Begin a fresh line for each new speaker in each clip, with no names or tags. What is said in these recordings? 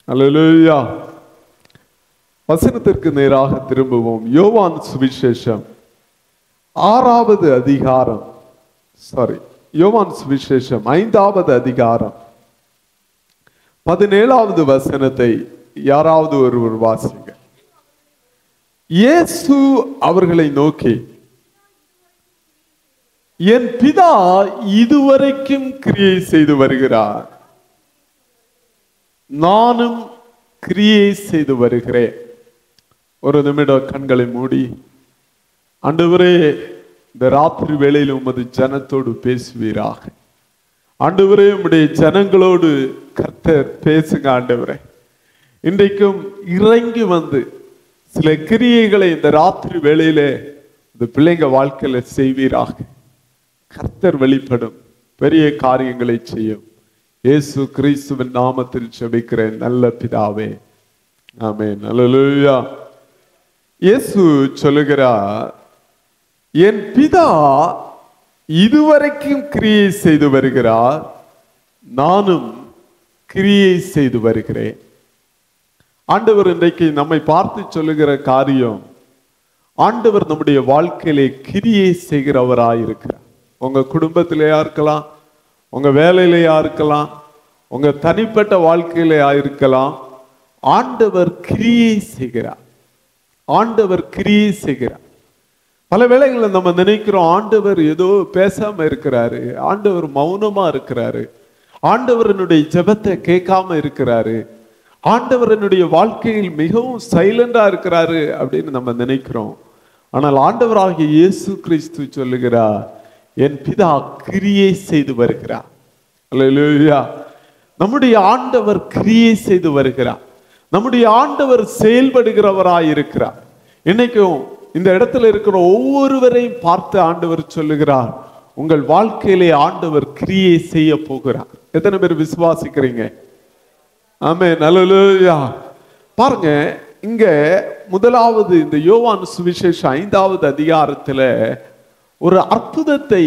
அல்லேலூயா. வசனத்திற்கு நேராக திரும்புவோம். யோவான் சுவிசேஷம் 6வது அதிகாரம், யோவான் சுவிசேஷம் 5வது அதிகாரம் 17வது வசனத்தை யாராவது ஒருவர் வாசிங்க. இயேசு அவர்களை நோக்கி, என் பிதா இதுவரைக்கும் கிரியை செய்து வருகிறார், நானும் கிரியை செய்து வருகிறேன். ஒரு நிமிடம் கண்களை மூடி, ஆண்டவரே இந்த ராத்திரி வேளையில் உமது ஜனத்தோடு பேசுவீராக. ஆண்டவரே உம்முடைய ஜனங்களோடு கர்த்தர் பேசுங்க. ஆண்டவரே இன்றைக்கும் இறங்கி வந்து சில கிரியைகளை இந்த ராத்திரி வேளையிலே இந்த பிள்ளைங்க வாழ்க்கையில செய்வீராக. கர்த்தர் வெளிப்படும், பெரிய காரியங்களை செய்யும். இயேசு கிறிஸ்துவின் நாமத்தில் ஜெபிக்கிறேன் நல்ல பிதாவே, ஆமென். அல்லேலூயா. இயேசு சொல்லுகிறார், என் பிதா இதுவரைக்கும் கிரியை செய்து வருகிறார், நானும் கிரியை செய்து வருகிறேன். ஆண்டவர் இன்றைக்கு நம்மை பார்த்து சொல்லுகிற காரியம், ஆண்டவர் நம்முடைய வாழ்க்கையிலே கிரியை செய்கிறவராயிருக்கிறார். உங்க குடும்பத்திலேயா இருக்கலாம், உங்க வேலையிலேயா இருக்கலாம், உங்க தனிப்பட்ட வாழ்க்கையிலேயா இருக்கலாம். ஆண்டவர் கிரியை செய்கிறார். ஆண்டவர் கிரியை செய்கிறார். பல வேளைகளில் நம்ம நினைக்கிறோம், ஆண்டவர் ஏதோ பேசாம இருக்கிறாரு, ஆண்டவர் மௌனமா இருக்கிறாரு, ஆண்டவர் என்னுடைய ஜெபத்தை கேட்காம இருக்கிறாரு, ஆண்டவர் என்னுடைய வாழ்க்கையில் மிகவும் சைலண்டா இருக்கிறாரு அப்படின்னு நம்ம நினைக்கிறோம். ஆனால் ஆண்டவராகிய இயேசு கிறிஸ்து சொல்லுகிறார், என் பிதா கிரியை செய்து வருகிறார். அல்லேலூயா. நம்முடைய ஆண்டவர் கிரியை செய்து வருகிறார். நம்முடைய ஆண்டவர் செயல்படுகிறவராய் இருக்கிறார். இன்னைக்கும் இந்த இடத்துல இருக்கிற ஒவ்வொருவரையும் பார்த்து ஆண்டவர் சொல்லுகிறார், உங்கள் வாழ்க்கையிலே ஆண்டவர் கிரியை செய்ய போகிறார். எத்தனை பேர் விசுவாசிக்கிறீங்க? ஆமென். அல்லேலூயா. பாருங்க, இங்க முதலாவது இந்த யோவான் சுவிசேஷம் 5வது அதிகாரத்துல ஒரு அற்புதத்தை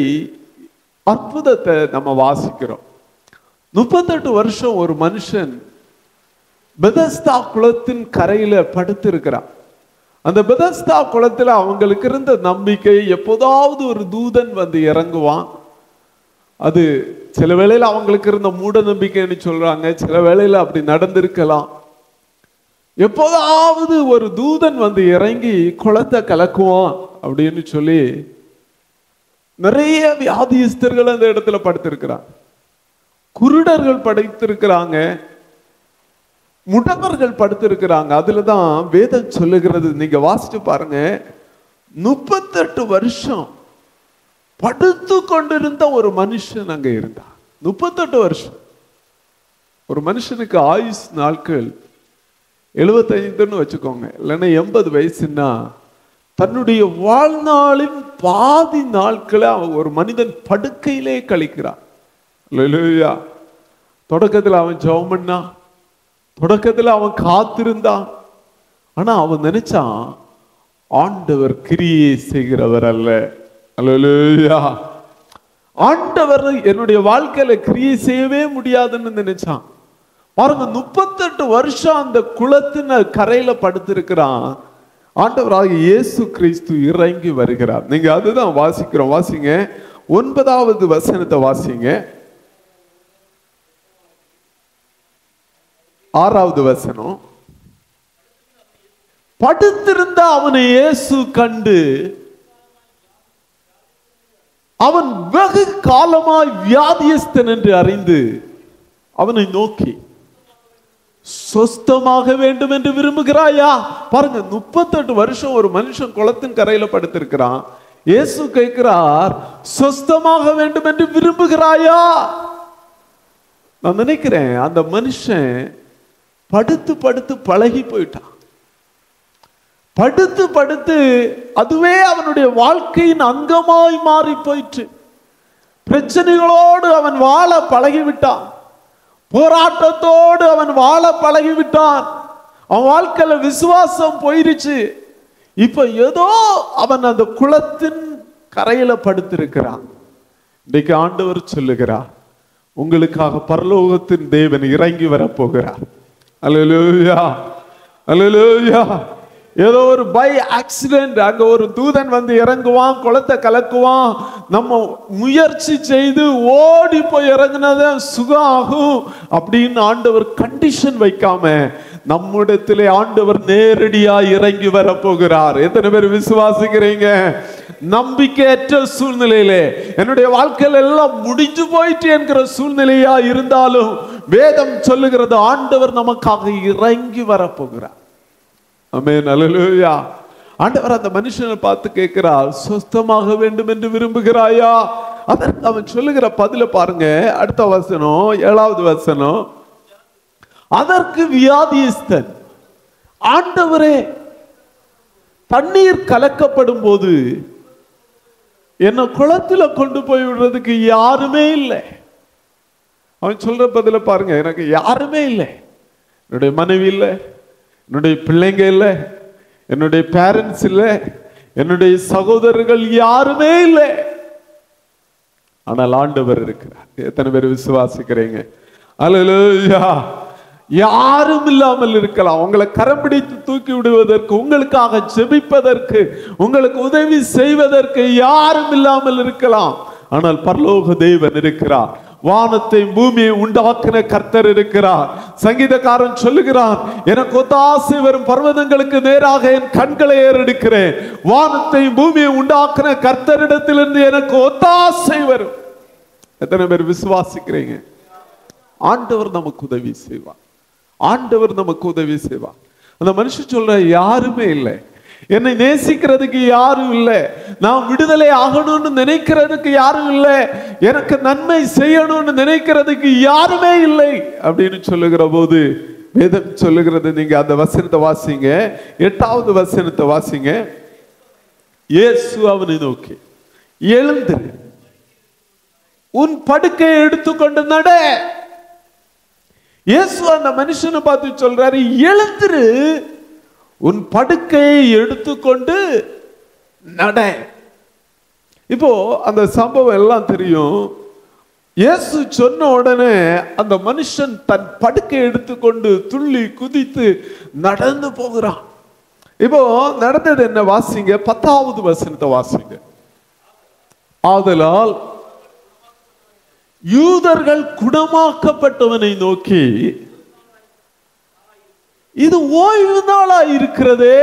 நம்ம வாசிக்கிறோம். 38 வருஷம் ஒரு மனுஷன் பெதஸ்தா குளத்தின் கரையில படுத்திருக்கிறான். அந்த பெதஸ்தா குளத்துல அவங்களுக்கு இருந்த நம்பிக்கை, எப்போதாவது ஒரு தூதன் வந்து இறங்குவான். அது சில வேளையில அவங்களுக்கு இருந்த மூட நம்பிக்கைன்னு சொல்றாங்க, சில வேளையில அப்படி நடந்திருக்கலாம். எப்போதாவது ஒரு தூதன் வந்து இறங்கி குளத்தை கலக்குவான் அப்படின்னு சொல்லி நிறைய வியாதிஸ்தர்கள் அந்த இடத்துல படுத்திருக்கிறாங்க, குருடர்கள் படுத்திருக்கிறாங்க, முடவர்கள் படுத்திருக்கிறாங்க. அதுலதான் வேதம் சொல்லுகிறது, நீங்க வாசிச்சு பாருங்க, 38 வருஷம் படுத்து கொண்டிருந்த ஒரு மனுஷன் அங்க இருந்தார். 38 வருஷம். ஒரு மனுஷனுக்கு ஆயுஸ் நாட்கள் 75ன்னு வச்சுக்கோங்க, இல்லைன்னா 80 வயசுன்னா தன்னுடைய வாழ்நாளின் பாதி நாட்களை ஒரு மனிதன் படுக்கையிலே கழிக்கிறான். அல்லேலூயா. தொடக்கத்தில் அவன் ஜெபம் பண்ணான், தொடக்கத்தில் அவன் காத்திருந்தான். ஆனா அவன் நினைச்சான், ஆண்டவர் கிரியை செய்கிறவர் அல்ல. அல்லேலூயா. ஆண்டவர் என்னுடைய வாழ்க்கையில கிரியை செய்யவே முடியாதுன்னு நினைச்சான். பாருங்க, 38 வருஷம் அந்த குளத்தின் கரையில படுத்திருக்கிறான். ஆண்டவராகிய இயேசு கிறிஸ்து இறங்கி வருகிறார். நீங்க அதுதான் வாசிக்கிறோம். வாசிங்க, 9வது வசனத்தை வாசிங்க. 6வது வசனம். படுத்திருந்த அவனை இயேசு கண்டு, அவன் வெகு காலமாய் வியாதியஸ்தன் என்று அறிந்து அவனை நோக்கி, சொஸ்தமாக வேண்டும் என்று விரும்புகிறாயா? பாருங்க, 38 வருஷம் ஒரு மனுஷன் குளத்தின் கரையில படுத்திருக்கிறான். இயேசு கேட்கிறார், சொஸ்தமாக வேண்டும் என்று விரும்புகிறாயா? நான் நினைக்கிறேன் அந்த மனுஷன் படுத்து படுத்து பழகி போயிட்டான். படுத்து படுத்து அதுவே அவனுடைய வாழ்க்கையின் அங்கமாய் மாறி போயிற்று. பிரச்சனைகளோடு அவன் வாழ பழகிவிட்டான், போராட்டத்தோடு அவன் வாழ பழகிவிட்டான். அவன் வாழ்க்கையில விசுவாசம் போயிருச்சு. இப்ப ஏதோ அவன் அந்த குளத்தின் கரையில படுத்திருக்கிறான். இன்னைக்கு ஆண்டவர் சொல்லுகிறார், உங்களுக்காக பரலோகத்தின் தேவன் இறங்கி வரப்போகிறார். அல்லேலூயா, அல்லேலூயா. ஏதோ ஒரு பை ஆக்சிடென்ட் அங்க ஒரு தூதன் வந்து இறங்குவான், குளத்தை கலக்குவான். நம்ம முயற்சி செய்து ஓடி போய் இறங்குனத சுகம் ஆகும் அப்படின்னு ஆண்டவர் கண்டிஷன் வைக்காம நம்மிடத்திலே ஆண்டவர் நேரடியா இறங்கி வர போகிறார். எத்தனை பேர் விசுவாசிக்கிறீங்க? நம்பிக்கையற்ற சூழ்நிலையிலே என்னுடைய வாழ்க்கையில எல்லாம் முடிஞ்சு போயிட்டு என்கிற சூழ்நிலையா இருந்தாலும் வேதம் சொல்லுகிறது ஆண்டவர் நமக்காக இறங்கி வர போகிறார். ஆமென், அல்லேலூயா. ஆண்டவர் அந்த மனுஷனை பார்த்து கேட்கிறார், சொஸ்தமாக வேண்டும் என்று விரும்புகிறாயா? அதற்கு அவன் சொல்லுகிற பதில பாருங்க. அடுத்த வசனம், 7வது வசனம். அதற்கு வியாதிஸ்தன், ஆண்டவரே தண்ணீர் கலக்கப்படும் போது என்ன குளத்துல கொண்டு போய் விடுறதுக்கு யாருமே இல்லை. அவன் சொல்ற பதில பாருங்க, எனக்கு யாருமே இல்லை. என்னுடைய மனைவி இல்லை, என்னுடைய பிள்ளைங்க இல்லை, என்னுடைய பேரண்ட்ஸ் இல்லை, என்னுடைய சகோதரர்கள் யாருமே இல்லை. ஆனால் ஆண்டவர் இருக்கிறார். எத்தனை பேர் விசுவாசிக்கிறீங்க? அல்லேலூயா. யாரும் இல்லாமல் இருக்கலாம். உங்களை கரம் பிடித்து தூக்கி விடுவதற்கு, உங்களுக்காக ஜெபிப்பதற்கு, உங்களுக்கு உதவி செய்வதற்கு யாரும் இல்லாமல் இருக்கலாம். ஆனால் பரலோக தேவன் இருக்கிறார். வானத்தை பூமியை உண்டாக்கின கர்த்தர் இருக்கிறார். சங்கீதக்காரன் சொல்லுகிறான், எனக்கு ஒத்தாசை வரும் பர்வதங்களுக்கு நேராக என் கண்களை ஏறெடுக்கிறேன். வானத்தை பூமியை உண்டாக்கின கர்த்தரிடத்திலிருந்து எனக்கு ஒத்தாசை வரும். எத்தனை பேர் விசுவாசிக்கிறீங்க? ஆண்டவர் நமக்கு உதவி செய்வார். ஆண்டவர் நமக்கு உதவி செய்வார். அந்த மனுஷன் சொல்ற, யாருமே இல்லை, என்னை நேசிக்கிறதுக்கு யாரும் இல்லை, நான் விடுதலை ஆகணும்னு நினைக்கிறதுக்கு யாரும் இல்லை, எனக்கு நன்மை செய்யணும்னு நினைக்கிறதுக்கு யாருமே இல்லை அப்படின்னு சொல்லுகிற போது வேதம் சொல்லுகிறது, நீங்க அந்த வசனத்தை வாசிங்க, 8வது வசனத்தை வாசிங்க. இயேசு அவனை நோக்கி, எழுந்திரு, உன் படுக்கையை எடுத்துக்கொண்டு நட. இயேசு அந்த மனுஷனை பார்த்து சொல்றாரு, எழுந்திரு, உன் படுக்கையை எடுத்துக்கொண்டு நட. இப்போ அந்த சம்பவம் எல்லாம் தெரியும். இயேசு சொன்ன உடனே அந்த மனுஷன் தன் படுக்கையை எடுத்துக்கொண்டு துள்ளி குதித்து நடந்து போகிறான். இப்போ நடந்தது என்ன? வாசிங்க, 10வது வசனத்தை வாசிங்க. ஆதலால் யூதர்கள் குணமாக்கப்பட்டவனை நோக்கி, இது ஓய்வு நாளா இருக்கிறதே.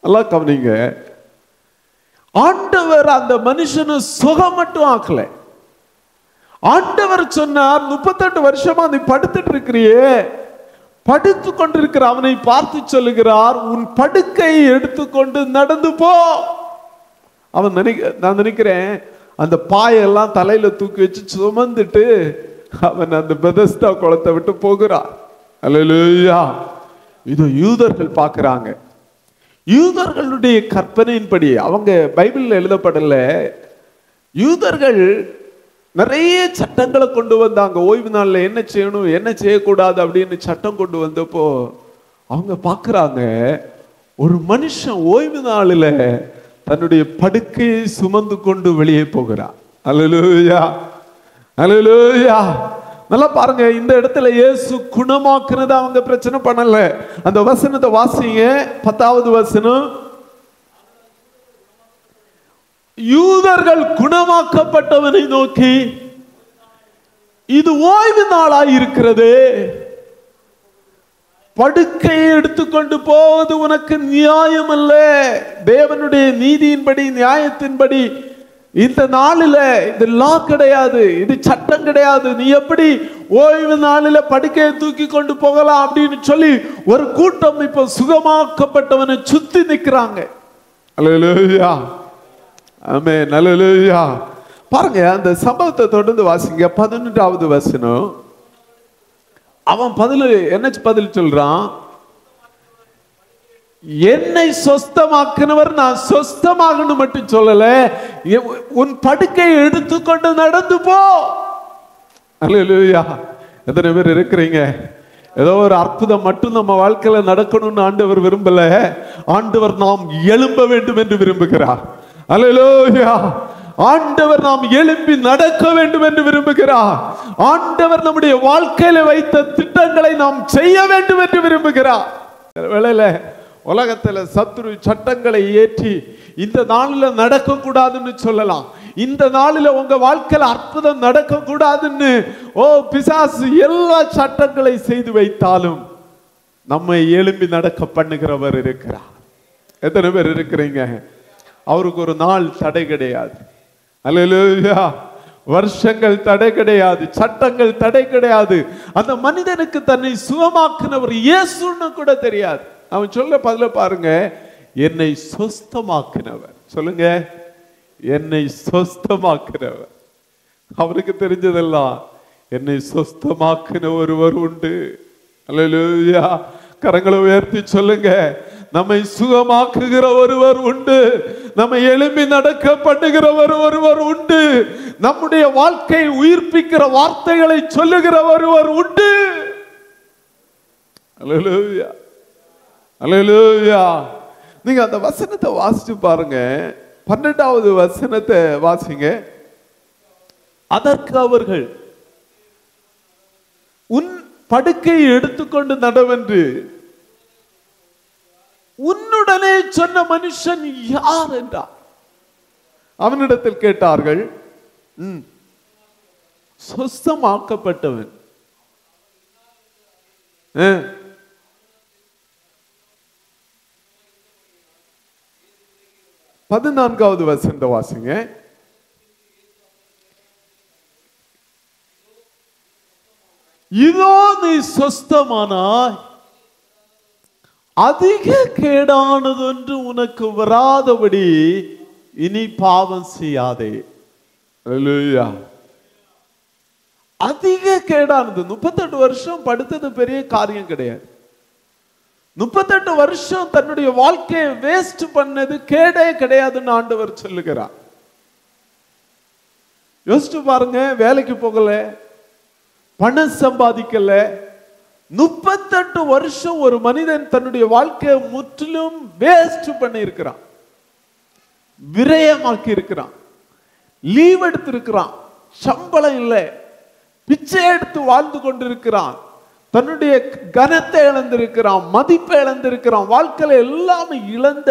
நல்லா கவனிங்க, ஆண்டவர் அந்த மனுஷனு சுகம் மட்டும் ஆக்கல. ஆண்டவர் சொன்னார், 38 வருஷமா நீ படுத்துட்டு இருக்கிறியே, படுத்து கொண்டிருக்கிற அவனை பார்த்து சொல்லுகிறார், உன் படுக்கையை எடுத்துக்கொண்டு நடந்து போ. அவன் நான் நினைக்கிறேன் அந்த பாயெல்லாம் தலையில தூக்கி வச்சு சுமந்துட்டு அவன் அந்த பெதஸ்தா குளத்தை விட்டு போகிறான். அல்லேலூயா. இது யூதர்கள் பார்க்கிறாங்க. யூதர்களுடைய கற்பனையின்படி, அவங்க பைபிள்ல எழுதப்படல, யூதர்கள் நிறைய சட்டங்களை கொண்டு வந்தாங்க. ஓய்வு நாள்ல என்ன செய்யணும் என்ன செய்யக்கூடாது அப்படின்னு சட்டம் கொண்டு வந்தப்போ அவங்க பார்க்கிறாங்க, ஒரு மனுஷன் ஓய்வு நாளில் தன்னுடைய படுக்கையை சுமந்து கொண்டு வெளியே போகிறான். அல்லேலூயா, அல்லேலூயா. நல்லா பாருங்க, இந்த இடத்துல இயேசு குணமாக்குனது அவங்க பிரச்சனை பண்ணல. அந்த வசனத்தை வாசிங்க, 10வது வசனம். யூதர்கள் குணமாக்கப்பட்டவனை நோக்கி, இது ஓய்வு நாளாய் இருக்கிறது, படுக்கையை எடுத்துக்கொண்டு போவது உனக்கு நியாயம் அல்ல. தேவனுடைய நீதியின்படி, நியாயத்தின்படி இந்த நாளில் இது லா கிடையாது, இது சட்டம் கிடையாது. நீ எப்படி ஓய்வு நாளில் படுக்கையை தூக்கி கொண்டு போகலாம் அப்படின்னு சொல்லி ஒரு கூட்டம் இப்ப சுகமாக்கப்பட்டவனை சுத்தி நிற்கிறாங்க. அல்லேலூயா, ஆமென், அல்லேலூயா. பாருங்க, அந்த சம்பவத்தை தொடர்ந்து வாசிங்க, 11வது வசனம். அவன் என்ன பதில் சொல்றான்? என்னை சொஸ்தமாக்குனவர் நான் சொஸ்தமாகணும் மட்டும் சொல்லல, உன் படுக்கையை எடுத்துக்கொண்டு நடந்து போ. அல்லேலூயா. எத்தனை பேர் இருக்கிறீங்க? ஏதோ ஒரு அற்புதம் மட்டும் நம்ம வாழ்க்கையில நடக்கணும்னு ஆண்டவர் விரும்பல. ஆண்டவர் நாம் எழும்ப வேண்டும் என்று விரும்புகிறார். அல்லேலூயா. ஆண்டவர் நாம் எழும்பி நடக்க வேண்டும் என்று விரும்புகிறார். ஆண்டவர் நம்முடைய வாழ்க்கையில வைத்த திட்டங்களை நாம் செய்ய வேண்டும் என்று விரும்புகிறார். வேளையில உலகத்துல சத்துரு சட்டங்களை ஏற்றி இந்த நாளில் நடக்க கூடாதுன்னு சொல்லலாம். இந்த நாளில் உங்க வாழ்க்கையில் அற்புதம் நடக்க கூடாதுன்னு பிசாசு எல்லா சட்டங்களை செய்து வைத்தாலும் நம்மை எழும்பி நடக்க பண்ணுகிறவர் இருக்கிறார். எத்தனை பேர் இருக்கிறீங்க? அவருக்கு ஒரு நாள் தடை கிடையாது. அல்லேலூயா. வருஷங்கள் தடை கிடையாது, சட்டங்கள் தடை கிடையாது. அந்த மனிதனுக்கு தன்னை சுகமாக்குனவர் இயேசுன்னு கூட தெரியாது. அவன் சொல்ல பதில பாருங்க, என்னை சொஸ்தமாக்கினவர். சொல்லுங்க, என்னை சொஸ்தமாக்கினவர். அவருக்கு தெரிஞ்சதெல்லாம் என்னை சொஸ்தமாக்கின ஒருவர் உண்டு. அல்லேலூயா. கரங்களை உயர்த்தி சொல்லுங்க, நம்மை சுகமாக்குகிற ஒருவர் உண்டு. நம்மை எழும்பி நடக்க பண்ணுகிற ஒருவர் உண்டு. நம்முடைய வாழ்க்கை உயிர்ப்பிக்கிற வார்த்தைகளை சொல்லுகிற ஒருவர் உண்டு. அல்லேலூயா, அல்லேலூயா. நீங்க அந்த வசனத்தை வாசிச்சு பாருங்க. 12வது வசனத்தை வாசிங்க. அதற்கு அவர்கள், உன் படுக்கையை எடுத்துக்கொண்டு நடவென்று உன்னுடனே சொன்ன மனுஷன் யார் என்றார். அவனிடத்தில் கேட்டார்கள், சொஸ்தமாக்கப்பட்டவன். 14வது வசனத்தை வாசிங்க. இதோ நீ சொஸ்தமானாய், அதிக கேடானதொன்று உனக்கு வராதபடி இனி பாவம் செய்யாதே. அல்லேலூயா. அதிக கேடானது. 38 வருஷம் படுத்தது பெரிய காரியம் கிடையாது. 38 வருஷம் தன்னுடைய வாழ்க்கையை வேஸ்ட் பண்ணது கேடே கிடையாதுன்னு ஆண்டவர் சொல்லுகிறார். யோசிச்சு பாருங்க, வேலைக்கு போகல, பணம் சம்பாதிக்கல, 38 வருஷம் ஒரு மனிதன் தன்னுடைய வாழ்க்கையை முற்றிலும் வேஸ்ட் பண்ணி இருக்கிறான், விரயமாக்கி இருக்கிறான், லீவ் எடுத்து இருக்கிறான், சம்பளம் இல்லை, பிச்சை எடுத்து வாழ்ந்து கொண்டிருக்கிறான், தன்னுடைய கனத்தை இழந்திருக்கிறான், மதிப்பை இழந்திருக்கிறான், வாழ்க்கையில எல்லாமே இழந்த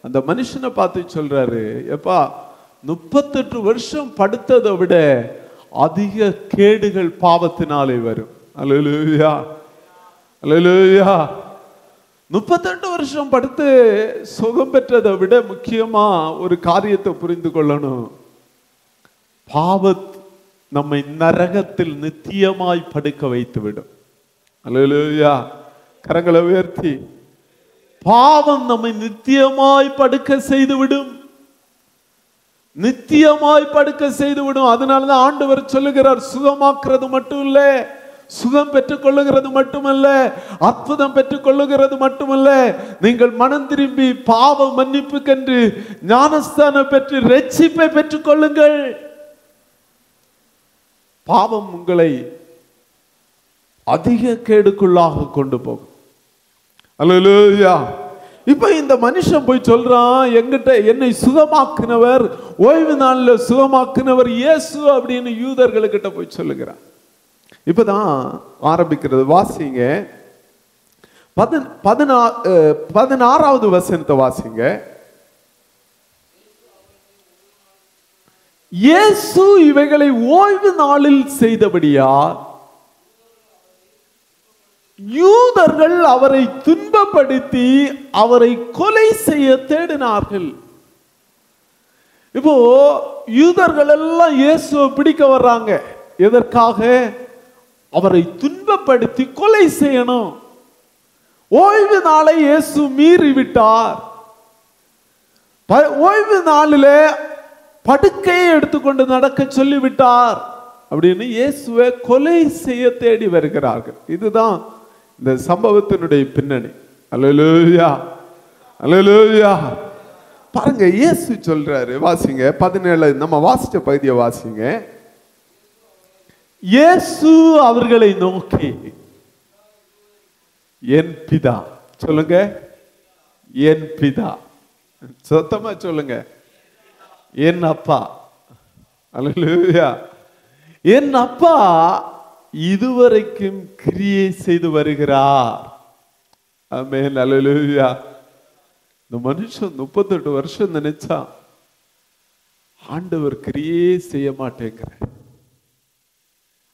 அந்த மனுஷனை பார்த்து சொல்றாரு, எப்பா 38 வருஷம் படுத்ததை விட அதிக கேடுகள் பாவத்தினாலே வரும். அல்லேலூயா, அல்லேலூயா. 38 வருஷம் படுத்து சுகம் பெற்றதை விட முக்கியமா ஒரு காரியத்தை புரிந்து கொள்ளணும். பாவத் நம்மை நரகத்தில் நித்தியமாய் படுக்க வைத்து விடும். அல்லேலூயா. கரங்களை உயர்த்தி, பாவம் நம்மை நித்தியமாய் படுக்க செய்து விடும், நித்தியமாய் படுக்க செய்து விடும். அதனாலதான் ஆண்டவர் சொல்லுகிறார், சுகமாக்குறது மட்டும் இல்ல, சுகம் பெற்றுக் கொள்ளுகிறது மட்டுமல்ல, அற்புதம் பெற்றுக் கொள்ளுகிறது மட்டுமல்ல, நீங்கள் மனம் திரும்பி பாவ மன்னிப்புக்கென்று ஞானஸ்தானம் பெற்று ரட்சிப்பை பெற்றுக் கொள்ளுங்கள். பாவம் உங்களை அதிக கேடுக்குள்ளாக கொண்டு போகும். அல்லேலூயா. இப்ப இந்த மனுஷன் போய் சொல்றான், எங்கிட்ட என்னை சுகமாக்குனவர், ஓய்வு நாளில் சுகமாக்குனவர் இயேசு அப்படின்னு யூதர்களுக்கிட்ட போய் சொல்லுகிறான். இப்பதான் ஆரம்பிக்கிறது. வாசிங்க 16வது வசனத்தை வாசிங்க. இயேசு இவைகளை ஓய்வு நாளில் செய்தபடியா யூதர்கள் அவரை துன்பப்படுத்தி அவரை கொலை செய்ய தேடினார்கள். இப்போ யூதர்கள் எல்லாம் இயேசுவை பிடிக்க வர்றாங்க. எதற்காக? அவரை துன்பப்படுத்தி கொலை செய்யணும். ஓய்வு நாளை இயேசு மீறி விட்டார். ஓய்வு நாளிலே படுக்கையை எடுத்துக்கொண்டு நடக்க சொல்லிவிட்டார் அப்படின்னு இயேசுவை கொலை செய்ய தேடி வருகிறார்கள். இதுதான் இந்த சம்பவத்தினுடைய பின்னணி. அல்லேலூயா, அல்லேலூயா. பாருங்க, இயேசு சொல்றாரு, வாசிங்க 17, நம்ம வாசிச்ச பகுதியை வாசிங்க. இயேசு அவர்களை நோக்கி, என் பிதா, சொல்லுங்க, என் பிதா, சத்தமா சொல்லுங்க, என் அப்பா, அல்லேலூயா, என் அப்பா இதுவரைக்கும் கிரியை செய்து வருகிறார். ஆமென், அல்லேலூயா. இந்த மனுஷன் 38 வருஷம் நினைச்சா ஆண்டவர் கிரியே செய்ய மாட்டேங்கிறார்.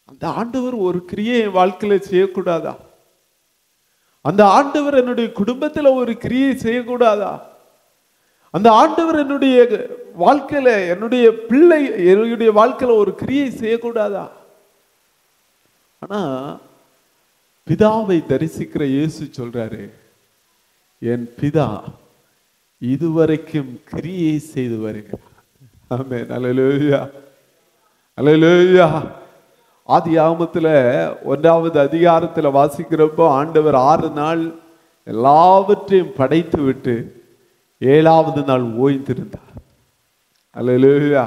அந்த ஆண்டவர் ஒரு கிரியை என் வாழ்க்கையில செய்யக்கூடாதா? அந்த ஆண்டவர் என்னுடைய குடும்பத்துல ஒரு கிரியை செய்யக்கூடாதா? அந்த ஆண்டவர் என்னுடைய வாழ்க்கையில, என்னுடைய பிள்ளை என்னுடைய வாழ்க்கையில ஒரு கிரியை செய்யக்கூடாதா? ஆனா பிதாவை தரிசிக்கிற இயேசு சொல்றாரு, என் பிதா இதுவரைக்கும் கிரியை செய்து வருகிறார். ஆமென், அல்லேலூயா, அல்லேலூயா. ஆதியாகமத்துல 1வது அதிகாரத்துல வாசிக்கிறப்போ ஆண்டவர் 6 நாள் எல்லாவற்றையும் படைத்து விட்டு 7வது நாள் ஓய்ந்திருந்தார். அல்லேலூயா.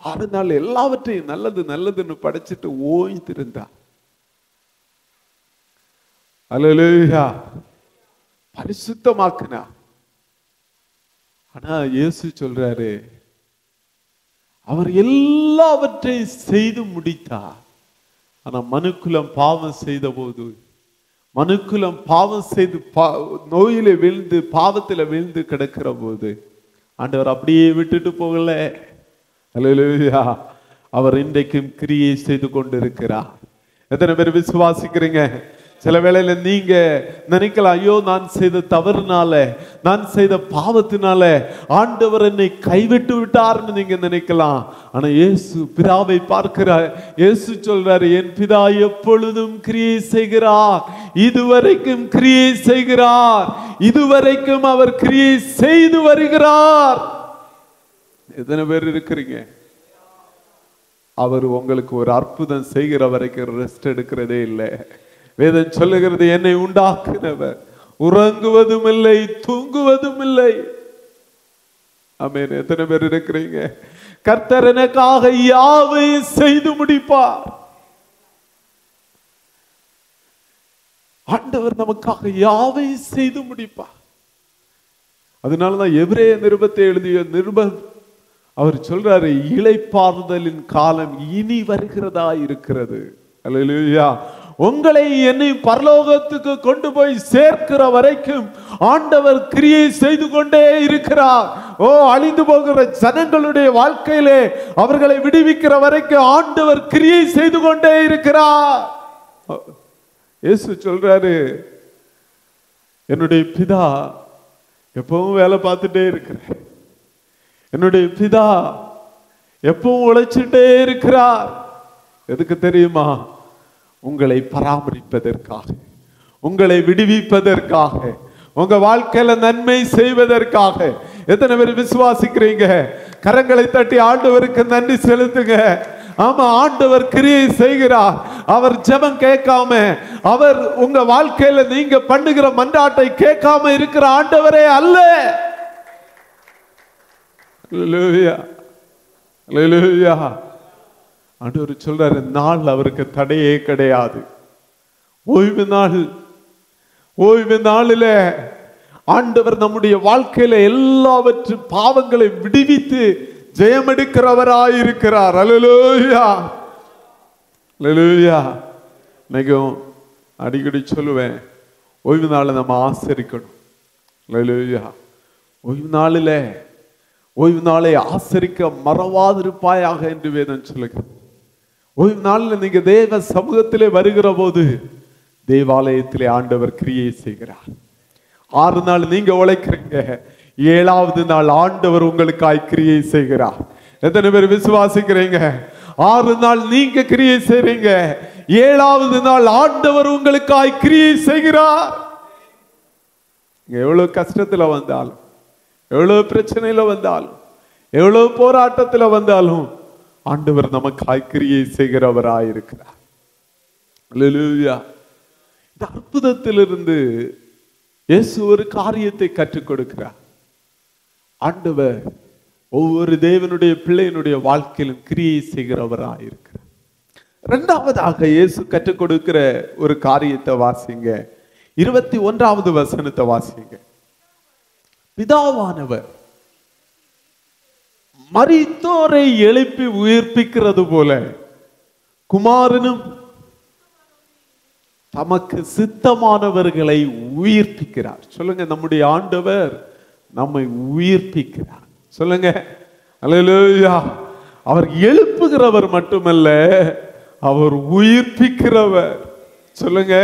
6 நாள் எல்லாவற்றையும் நல்லது நல்லதுன்னு படைச்சிட்டு ஓய்ந்திருந்தார். அல்லேலூயா. பரிசுத்தமாக்குனார். ஆனா இயேசு சொல்றாரு, அவர் எல்லாவற்றையும் செய்து முடித்தார். ஆனா மனுக்குலம் பாவம் செய்த போது, மனுக்குலம் பாவம் செய்து நோயில விழுந்து பாவத்துல விழுந்து கிடக்கிற போது ஆண்டவர் அப்படியே விட்டுட்டு போகல. அல்லேலூயா. அவர் இன்றைக்கும் கிரியை செய்து கொண்டிருக்கிறார். எத்தனை பேர் விசுவாசிக்கிறீங்க? சில வேளையில நீங்க நினைக்கலாம், ஐயோ நான் செய்த தவறுனால, நான் செய்த பாவத்தினால ஆண்டவர் என்னை கைவிட்டு விட்டார்னு நீங்க நினைக்கலாம். ஆனா இயேசு பிதாவை பார்க்கிறார். இயேசு சொல்றாரு, என் பிதா எப்பொழுதும் கிரியை செய்கிறார், இதுவரைக்கும் கிரியை செய்கிறார், இதுவரைக்கும் அவர் கிரியை செய்து வருகிறார். எத்தனை பேர் இருக்கிறீங்க? அவர் உங்களுக்கு ஒரு அற்புதம் செய்கிற வரைக்கும் ரெஸ்ட் எடுக்கிறதே இல்லை. வேதம் சொல்லுகிறது, என்னை உண்டாக்குனவர் உறங்குவதும் இல்லை தூங்குவதும் இல்லை. ஆமென். எத்தனை பேர் இருக்கிறீங்க? கர்த்தர் எனக்காக யாவையும் செய்து முடிப்பார். ஆண்டவர் நமக்காக யாவையும் செய்து முடிப்பார். அதனாலதான் எபிரேய நிருபத்தை எழுதிய நிருபம் அவர் சொல்றாரு, இளைப்பாறுதலின் காலம் இனி வருகிறதா இருக்கிறது. அல்லேலூயா. உங்களை என்னை பரலோகத்துக்கு கொண்டு போய் சேர்க்கிற வரைக்கும் ஆண்டவர் கிரியை செய்து கொண்டே இருக்கிறார். ஓ, அழிந்து போகிற ஜனங்களுடைய வாழ்க்கையிலே அவர்களை விடுவிக்கிற வரைக்கும் ஆண்டவர் கிரியை செய்து கொண்டே இருக்கிறார். இயேசு சொல்றாரு, என்னுடைய பிதா எப்பவும் வேலை பார்த்துட்டே இருக்கிறார், என்னுடைய பிதா எப்பவும் உழைச்சிட்டே இருக்கிறார். எதுக்கு தெரியுமா? உங்களை பராமரிப்பதற்காக, உங்களை விடுவிப்பதற்காக, உங்க வாழ்க்கையில நன்மை செய்வதற்காக. எத்தனை பேர் விசுவாசிக்கிறீங்க? கரங்களை தட்டி ஆண்டவருக்கு நன்றி செலுத்துங்க. ஆமா, ஆண்டவர் கிரியை செய்கிறார். அவர் ஜெபம் கேட்காம, அவர் உங்க வாழ்க்கையில நீங்க பண்ணுகிற மன்றாட்டை கேட்காம இருக்கிற ஆண்டவரே அல்ல. அல்லேலூயா, அல்லேலூயா. ஆண்டவர் சொல்றாரு, நாள் அவருக்கு தடையே கிடையாது. ஓய்வு நாள், ஓய்வு நாளில ஆண்டவர் நம்முடைய வாழ்க்கையில எல்லாவற்றும் பாவங்களை விடுவித்து ஜெயம் எடுக்கிறவராயிருக்கிறார். அல்லேலூயா, அல்லேலூயா. இன்னைக்கும் அடிக்கடி சொல்லுவேன், ஓய்வு நாளை நம்ம ஆசரிக்கணும். அல்லேலூயா. ஓய்வு நாளில, ஓய்வு நாளை ஆசரிக்க மறவாதிருப்பாயாக என்று வேதம் சொல்லுகிறது. ஓய்வு நாளில் நீங்க தேவ சமூகத்திலே வருகிற போது தேவாலயத்திலே ஆண்டவர் கிரியை செய்கிறார். 6 நாள் நீங்க உழைக்கிறீங்க, 7வது நாள் ஆண்டவர் உங்களுக்காய் கிரியை செய்கிறார். எத்தனை பேர் விசுவாசிக்கிறீங்க? 6 நாள் நீங்க கிரியை செய்றீங்க, 7வது நாள் ஆண்டவர் உங்களுக்காய் கிரியை செய்கிறார். எவ்வளவு கஷ்டத்துல வந்தாலும், எவ்வளவு பிரச்சனையில வந்தாலும், எவ்வளவு போராட்டத்துல வந்தாலும் ஆண்டவர் நமக்காய் கிரியை செய்கிறவராயிருக்கிறார். அல்லேலூயா. இந்த அற்புதத்திலிருந்து இயேசு ஒரு காரியத்தை கற்றுக் கொடுக்கிறார். ஆண்டவர் ஒவ்வொரு தேவனுடைய பிள்ளையினுடைய வாழ்க்கையிலும் கிரியை செய்கிறவராயிருக்கிறார். 2வதாக இயேசு கற்றுக் கொடுக்கிற ஒரு காரியத்தை வாசிங்க. 21வது வசனத்தை வாசிங்க. பிதாவானவர் மரித்தோரை எழுப்பி உயிர்ப்பிக்கிறது போல குமாரனும் தமக்கு சித்தமானவர்களை உயிர்ப்பிக்கிறார். சொல்லுங்க, நம்முடைய ஆண்டவர் நம்மை உயிர்ப்பிக்கிறார். சொல்லுங்க அல்லேலூயா. அவர் எழுப்புகிறவர் மட்டுமல்ல, அவர் உயிர்ப்பிக்கிறவர். சொல்லுங்க,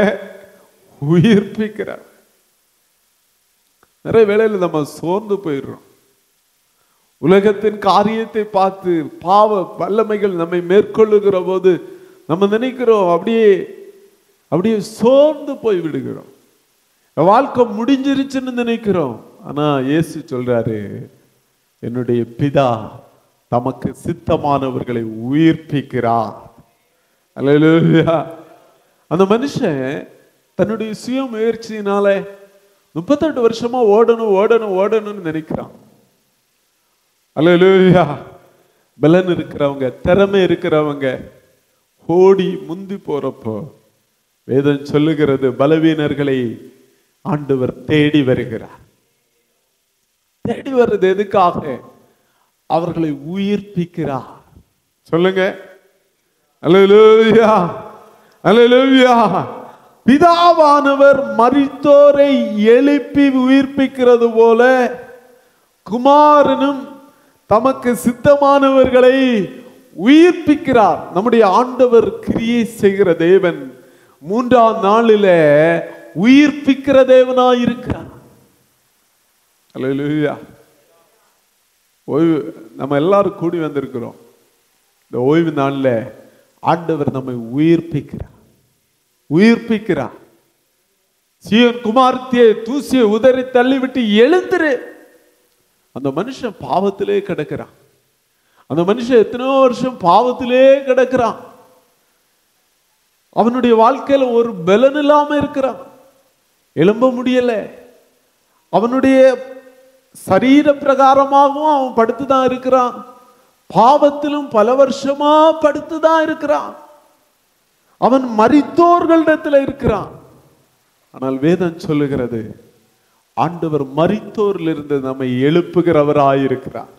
உயிர்ப்பிக்கிறார். நிறைய வேளையில நம்ம சோர்ந்து போயிடுறோம். உலகத்தின் காரியத்தை பார்த்து பாவ வல்லமைகள் நம்மை மேற்கொள்ளுகிற போது நம்ம நினைக்கிறோம், அப்படியே சோர்ந்து போய் விடுகிறோம். வாழ்க்கை முடிஞ்சிருச்சுன்னு நினைக்கிறோம். ஆனா இயேசு சொல்றாரு, என்னுடைய பிதா தமக்கு சித்தமானவர்களை உயிர்ப்பிக்கிறார். அல்லேலூயா. அந்த மனுஷன் தன்னுடைய சுய முயற்சியினால 38 வருஷமா ஓடணும்னு நினைக்கிறான். அல்லேலூயா. பலன் இருக்கிறவங்க, திறமை இருக்கிறவங்க ஓடி முந்தி போறப்போ வேதம் சொல்லுகிறது, பலவீனர்களை ஆண்டவர் தேடி வருகிறார். தேடி வர்றது எதுக்காக? அவர்களை உயிர்ப்பிக்கிறார். சொல்லுங்க அல்லேலூயா, அல்லேலூயா. பிதாவானவர் மரித்தோரை எழுப்பி உயிர்ப்பிக்கிறது போல குமாரனும் தமக்கு சித்தமானவர்களை உயிர்ப்பிக்கிறார். நம்முடைய ஆண்டவர் கிரியை செய்கிற தேவன், 3ஆம் நாளில உயிர்ப்பிக்கிற தேவனாய் இருக்கிறார். அல்லேலூயா. ஓய்வு நம்ம எல்லாரும் கூடி வந்திருக்கிறோம். இந்த ஓய்வு நாள்ல ஆண்டவர் நம்மை உயிர்ப்பிக்கிறார். சீயோன் குமாரத்தியை தூசியை உதறி தள்ளிவிட்டு எழுந்திரு. அந்த மனுஷன் பாவத்திலே கிடக்கிறான். அந்த மனுஷன் எத்தனையோ வருஷம் பாவத்திலே கிடக்கிறான். அவனுடைய வாழ்க்கையில ஒரு பலன் இல்லாம இருக்கிறான். எழும்ப முடியல. அவனுடைய சரீர பிரகாரமாகவும் அவன் படுத்துதான் இருக்கிறான். பாவத்திலும் பல வருஷமா படுத்துதான் இருக்கிறான். அவன் மரித்தோர்களிடத்துல இருக்கிறான். ஆனால் வேதம் சொல்லுகிறது, ஆண்டவர் மரித்தோரில் இருந்து நம்மை எழுப்புகிறவராயிருக்கிறார்.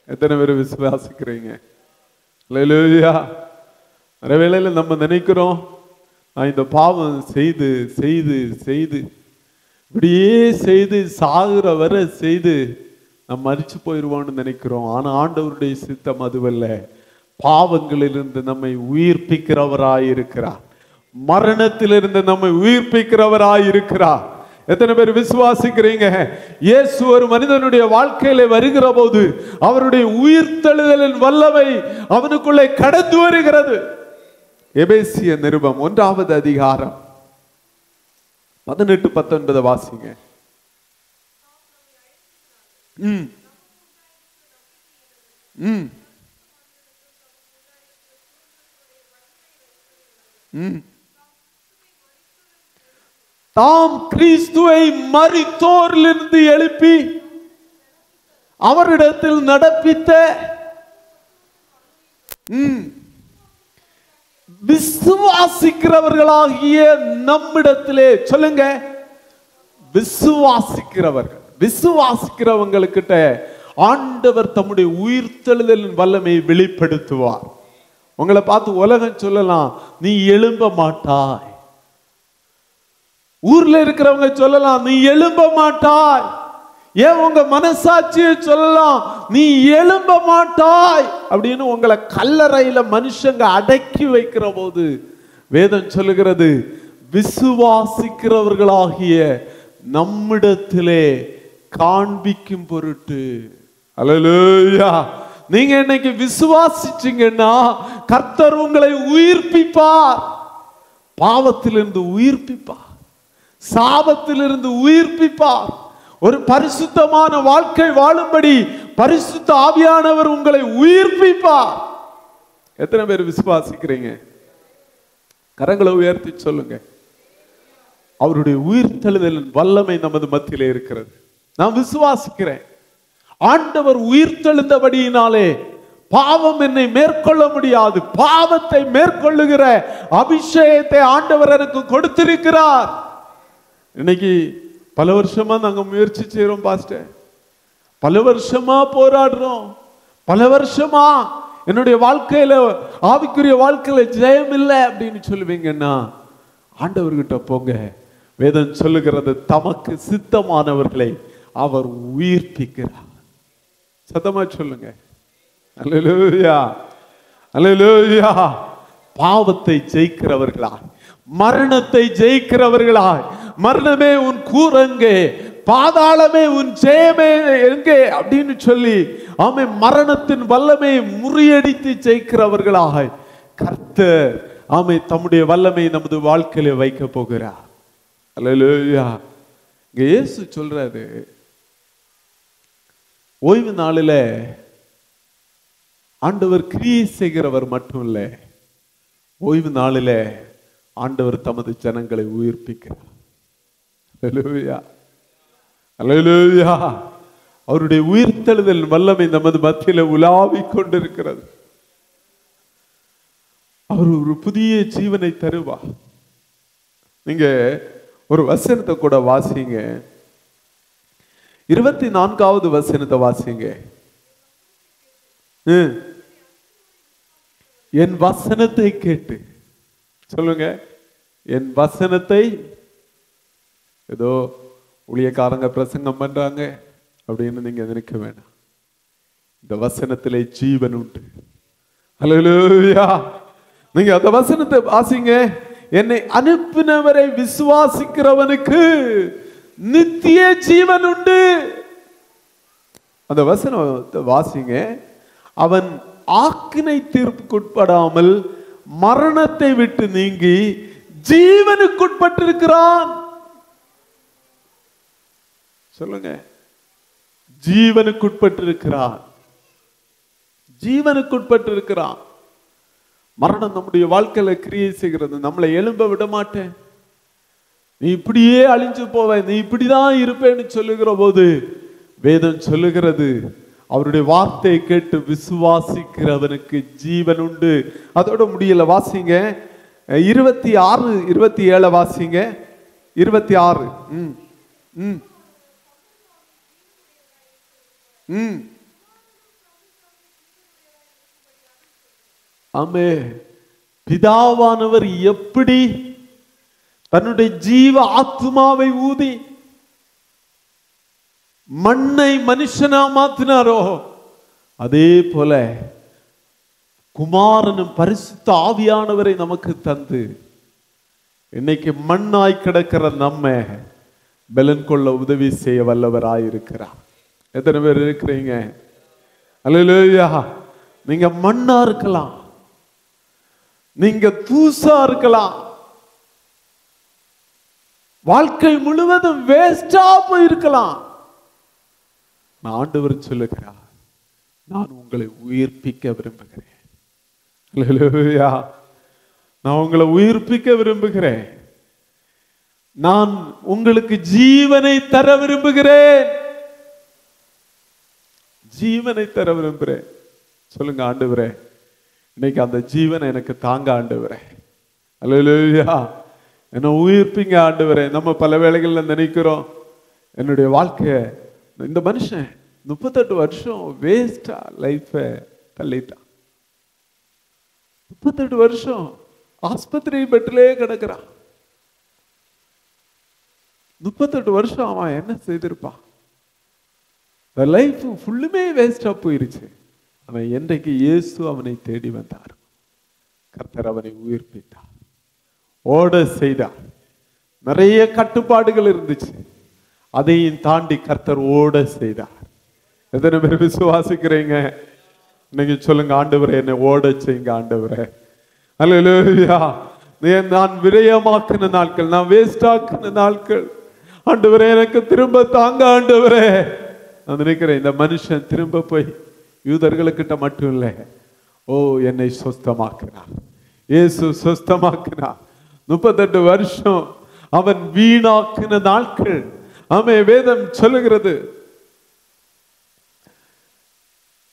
எத்தனை பேர் விசுவாசிக்கிறீங்க? அல்லேலூயா. நிறைய வேளையில நம்ம நினைக்கிறோம், நான் இந்த பாவம் செய்து செய்து செய்து இப்படியே செய்து சாகுற வரை செய்து நம்ம மரிச்சு போயிடுவோம்னு நினைக்கிறோம். ஆனா ஆண்டவருடைய சித்தம் அதுவல்ல. பாவங்களிலிருந்து நம்மை உயிர்ப்பிக்கிறவராயிருக்கிறார். மரணத்திலிருந்து நம்மை உயிர்ப்பிக்கிறவராயிருக்கிறார். எத்தனை பேர் விசுவாசிக்கிறீங்க? இயேசு ஒரு மனிதனுடைய வாழ்க்கையில வருகிற போது அவருடைய உயிர்த்தெழுதலின் வல்லமை அவனுக்குள்ளே கடந்து வருகிறது. எபேசிய நிருபம் 1ஆவது அதிகாரம் 18-19 வாசிங்க. தாம் கிறிஸ்துவை மரித்தோரிலிருந்து எழுப்பி அவரிடத்தில் நடப்பித்த விசுவாசிக்கிறவர்களாகிய நம்மிடத்திலே, சொல்லுங்க, விசுவாசிக்கிறவங்களுக்கிட்ட ஆண்டவர் தம்முடைய உயிர்த்தெழுதலின் வல்லமையை வெளிப்படுத்துவார். உங்களை பார்த்து உலகம் சொல்லலாம், நீ எழும்ப மாட்டாய். ஊர்ல இருக்கிறவங்க சொல்லலாம், நீ எழும்ப மாட்டாய். ஏன் உங்க மனசாட்சியை சொல்லலாம், நீ எழும்ப மாட்டாய் அப்படின்னு உங்களை கல்லறையில மனுஷங்க அடக்கி வைக்கிற போது வேதம் சொல்லுகிறது, விசுவாசிக்கிறவர்களாகிய நம்மிடத்திலே காண்பிக்கும் பொருட்டு. அல்லேலூயா. நீங்க இன்னைக்கு விசுவாசிச்சீங்கன்னா கர்த்தர் உங்களை உயிர்ப்பிப்பார். பாவத்திலிருந்து உயிர்ப்பிப்பார், சாபத்திலிருந்து உயிர்ப்பிப்பார். ஒரு பரிசுத்தமான வாழ்க்கை வாழும்படி பரிசுத்த ஆவியானவர் உங்களை உயிர்ப்பிப்பார். எத்தனை பேர் விசுவாசிக்கிறீங்க? கரங்களை உயர்த்தி சொல்லுங்க. அவருடைய உயிர்த்தெழுதலின் வல்லமை நமது மத்தியிலே இருக்கிறது. நான் விசுவாசிக்கிறேன். ஆண்டவர் உயிர்த்தெழுந்தபடியினாலே பாவம் என்னை மேற்கொள்ள முடியாது. பாவத்தை மேற்கொள்ளுகிற அபிஷேகத்தை ஆண்டவர் எனக்கு கொடுத்திருக்கிறார். இன்னைக்கு பல வருஷமா நாங்க முயற்சி செய்யறோம் பாஸ்டர், பல வருஷமா போராடுறோம், பல வருஷமா என்னுடைய வாழ்க்கையில, ஆவிக்குரிய வாழ்க்கையில ஜெயம் இல்லை அப்படின்னு சொல்லுவீங்கன்னா ஆண்டவர்கிட்ட போங்க. வேதம் சொல்லுகிறது, தமக்கு சித்தமானவர்களை அவர் உயிர்ப்பிக்கிறார். சத்தமா சொல்லுங்க, அல்லேலூயா, அல்லேலூயா. பாவத்தை ஜெயிக்கிறவர்களாய், மரணத்தை ஜெயிக்கிறவர்களாய், மரணமே உன் கூரங்கே, பாதாளமே உன் ஜெயமே எங்கே அப்படின்னு சொல்லி ஆமே மரணத்தின் வல்லமை முறியடித்து ஜெயிக்கிறவர்களாய் கர்த்தர் ஆமே தம்முடைய வல்லமை நமது வாழ்க்கையில வைக்க போகிறார். அல்லேலூயா. இங்க இயேசு சொல்றாரு, ஓய்வு நாளில ஆண்டவர் கிரியை செய்கிறவர் மட்டும் இல்லை, ஓய்வு நாளில ஆண்டவர் தமது ஜனங்களை உயிர்ப்பிக்கிறார். அல்லேலூயா, அல்லேலூயா. அவருடைய உயிர்த்தெழுதல் வல்லமை நமது மத்தியில உலாவிக் கொண்டிருக்கிறது. அவர் ஒரு புதிய ஜீவனை தருவார். நீங்க ஒரு வசனத்தை கூட வாசிங்க, 24வது வசனத்தை வாசிங்க. என் வசனத்தை கேட்டு சொல்லுங்க, என் வசனத்தை. ஏதோ ஊழியக்காரங்க பிரசங்கம் பண்றாங்க அப்படின்னு நீங்க நினைக்க வேண்டாம். இந்த வசனத்திலே ஜீவன் உண்டு. அல்லேலூயா. நீங்க அந்த வசனத்தை வாசிங்க. என்னை அனுப்பினவரை விசுவாசிக்கிறவனுக்கு நித்திய ஜீவன் உண்டு. அந்த வசனத்தை வாசிங்க. அவன் ஆக்கினை தீர்ப்புக்குட்படாமல் மரணத்தை விட்டு நீங்கி ஜீவனுக்குட்பட்டிருக்கிறான். சொல்லுங்க, ஜீவனுக்குட்பட்டிருக்கிறான், ஜீவனுக்குட்பட்டிருக்கிறான். மரணம் நம்முடைய வாழ்க்கையில கிரியை செய்கிறது. நம்மளை எழும்ப விட மாட்டேன், நீ இப்படியே அழிஞ்சு போவ, நீ இப்படிதான் இருப்பேன்னு சொல்லுகிற போது வேதம் சொல்லுகிறது, அவருடைய வார்த்தையை கேட்டு விசுவாசிக்கிறவனுக்கு ஜீவன் உண்டு. அதோட முடியல, வாசிங்க 26 27 வாசிங்க. 26 ஆமே. பிதாவானவர் எப்படி தன்னுடைய ஜீவ ஆத்மாவை ஊதி மண்ணை மனுஷனா மாத்தினாரோ, அதே போல குமாரனும் பரிசுத்த ஆவியானவரை நமக்கு தந்து இன்னைக்கு மண்ணாய் கிடக்கிற நம்ம பலன் கொள்ள உதவி செய்ய வல்லவராயிருக்கிறார். எத்தனை பேர் இருக்கிறீங்க? அல்லேலூயா. நீங்க மண்ணா இருக்கலாம், நீங்க தூசா இருக்கலாம், வாழ்க்கை முழுவதும் வேஸ்டா போயிருக்கலாம். நான் ஆண்டவர் சொல்லுகிறார், நான் உங்களை உயிர்ப்பிக்க விரும்புகிறேன். அல்லேலூயா. நான் உங்களை உயிர்ப்பிக்க விரும்புகிறேன். நான் உங்களுக்கு ஜீவனை தர விரும்புகிறேன், ஜீவனை தர விரும்புகிறேன். சொல்லுங்க, ஆண்டவரே இன்னைக்கு அந்த ஜீவனை எனக்கு தாங்க ஆண்டவரே. அல்லேலூயா. என்ன உயிர்ப்பிங்க ஆண்டவரே. நம்ம பல வேளைகள்ல நினைக்கிறோம், என்னுடைய வாழ்க்கை, இந்த மனுஷன் 38 வருஷம் வேஸ்டா லைஃப தள்ளிட்டான், 38 வருஷம் ஆஸ்பத்திரி பெட்டிலே கிடக்கிறான், 38 வருஷம் அவன் என்ன செய்திருப்பான்? லைஃப் ஃபுல்லுமே வேஸ்டா போயிருச்சு. அவன் என்றைக்கு இயேசு அவனை தேடி வந்தார், கர்த்தர் அவனை உயிர்ப்பித்தார், ஓட செய்தார். நிறைய கட்டுப்பாடுகள் இருந்துச்சு, அதையும் தாண்டி கர்த்தர் ஓட செய்தார். எத்தனை பேர் விசுவாசிக்கிறீங்க? நீங்க சொல்லுங்க, ஆண்டவரே என்னை ஓட செய்யுங்க ஆண்டவரே. அல்லேலூயா. நான் விரயமாக்கின நாட்கள், நான் வேஸ்ட் ஆக்கின நாட்கள், ஆண்டவரே எனக்கு திரும்ப தாங்க ஆண்டவரே. நான் நினைக்கிறேன், இந்த மனுஷன் திரும்ப போய் யூதர்களுக்கிட்ட மட்டும் இல்லை, ஓ என்னை சொஸ்தமாக்கினார், இயேசு சொஸ்தமாக்கினார். 38 வருஷம் அவன் வீணாக்கின நாட்கள். ஆமே, வேதம் சொல்லுகிறது.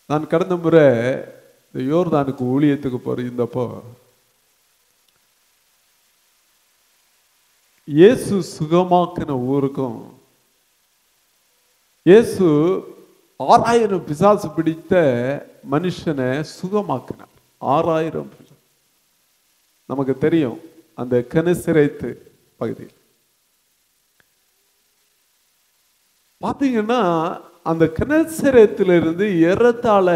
நான் கடந்த முறை யோர்தானுக்கு ஊழியத்துக்கு போயிருந்தப்போ இயேசு சுகமாக்கின ஊருக்கும், இயேசு 6000 பிசாசு பிடித்த மனுஷனை சுகமாக்கினார். 6000 பேர். நமக்கு தெரியும் அந்த கெனசரேத்து பகுதியில் பாத்தீங்கன்னா, அந்த கெனசரேத்திலிருந்து ஏறத்தாழ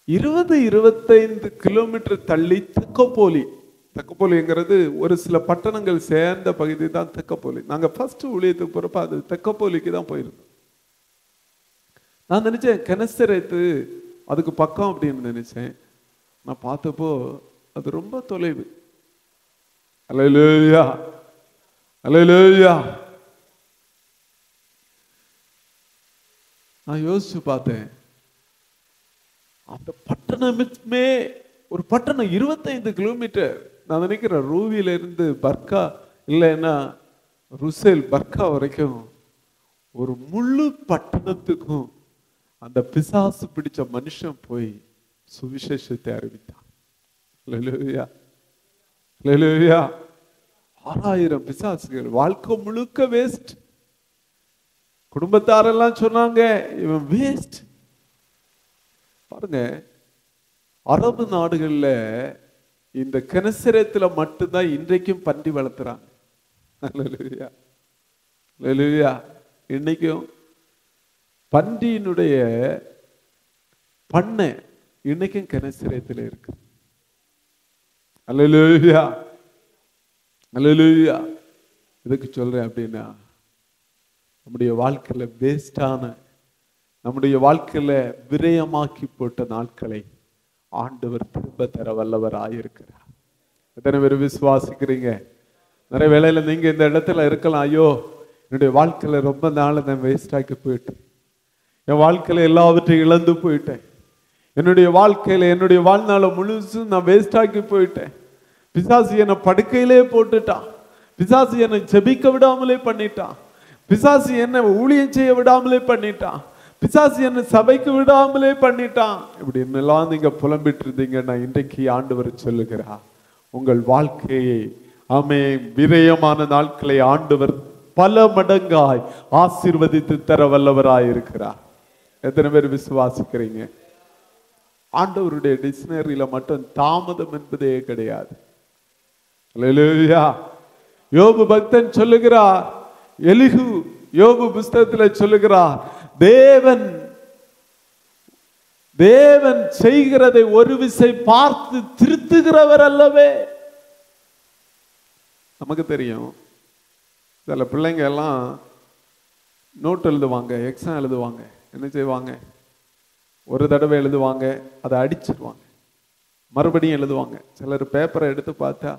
20-25 கிலோமீட்டர் தள்ளி தெக்கப்போலி. தெக்கப்போலிங்கிறது ஒரு சில பட்டணங்கள் சேர்ந்த பகுதி தான் தெக்கப்போலி. நாங்க ஃபர்ஸ்ட் ஊழியத்துக்கு போறப்ப அது தெக்கப்போலிக்கு தான் போயிருந்தோம். நான் நினைச்சேன் கெனசரேத்து அதுக்கு பக்கம் அப்படின்னு நினைச்சேன். நான் பார்த்தப்போ அது ரொம்ப தொலைவு. அல்லேலூயா, அல்லேலூயா. நான் யோசிச்சு பார்த்தேன், அந்த பட்டணமே ஒரு பட்டணம் 25 கிலோமீட்டர். நான் நினைக்கிறேன் ரூவில இருந்து பர்கா இல்லைன்னா ருசேல் பர்கா வரைக்கும் ஒரு முழு பட்டணத்துக்கும் அந்த பிசாசு பிடிச்ச மனுஷன் போய் சுவிசேஷத்தை அறிவித்தான். அல்லேலூயா, அல்லேலூயா. 6000 பிசாசுகள். வாழ்க்கை முழுக்க வேஸ்ட். குடும்பத்தாரெல்லாம் சொன்னாங்க இவன் வேஸ்ட். பாருங்க, அரபு நாடுகள்ல இந்த கெனசரேத்துல மட்டும்தான் இன்றைக்கும் பன்றி வளர்த்துறாங்க. அல்லேலூயா, அல்லேலூயா. இன்னைக்கும் பன்றியினுடைய பண்ணை இன்னைக்கும் கெனசரேத்துல இருக்கு. அல்லேலூயா, அல்லேலூயா. எதுக்கு சொல்றேன் அப்படின்னா, நம்முடைய வாழ்க்கையில வேஸ்டான, நம்முடைய வாழ்க்கையில விரயமாக்கி போட்ட நாட்களை ஆண்டவர் திரும்ப தர வல்லவர் ஆயிருக்கிறார். எத்தனை பேர் விசுவாசிக்கிறீங்க? நிறைய வேளையில நீங்க இந்த இடத்துல இருக்கலாம், ஐயோ என்னுடைய வாழ்க்கையில ரொம்ப நாள் நான் வேஸ்ட் ஆக்கி போயிட்டேன், என் வாழ்க்கையில எல்லாவற்றையும் இழந்து போயிட்டேன், என்னுடைய வாழ்க்கையில என்னுடைய வாழ்நாளை முழுசும் நான் வேஸ்ட் ஆக்கி போயிட்டேன், பிசாசு என்னை படுக்கையிலே போட்டுட்டான், பிசாசு என்னை ஜெபிக்க விடாமலே பண்ணிட்டான், பிசாசு என்னை ஊழியம் செய்ய விடாமலே பண்ணிட்டான், பிசாசு என்னை சபைக்கு விடாமலே பண்ணிட்டான், இப்படி என்னெல்லாம் நீங்க புலம்பிட்டு இருந்தீங்கன்னா இன்றைக்கு ஆண்டவர் சொல்லுகிறார், உங்கள் வாழ்க்கையை விரயமான நாட்களை ஆண்டவர் பல மடங்காய் ஆசீர்வதித்து தர வல்லவராய் இருக்கிறார். எத்தனை பேர் விசுவாசிக்கிறீங்க? ஆண்டவருடைய டிக்ஷனரியில மட்டும் தாமதம் என்பதே கிடையாது. அல்லேலூயா. யோபு பக்தன் சொல்லுகிறார், எலிகு யோபு புஸ்தகத்தில் சொல்லுகிறார், தேவன் செய்கிறதை ஒரு விசை பார்த்து திருத்துகிறவர் அல்லவே. நமக்கு தெரியும், சில பிள்ளைங்க எல்லாம் நோட் எழுதுவாங்க, எக்ஸாம் எழுதுவாங்க, என்ன செய்வாங்க, ஒரு தடவை எழுதுவாங்க, அதை அடிச்சிருவாங்க, மறுபடியும் எழுதுவாங்க. சிலர் பேப்பரை எடுத்து பார்த்தா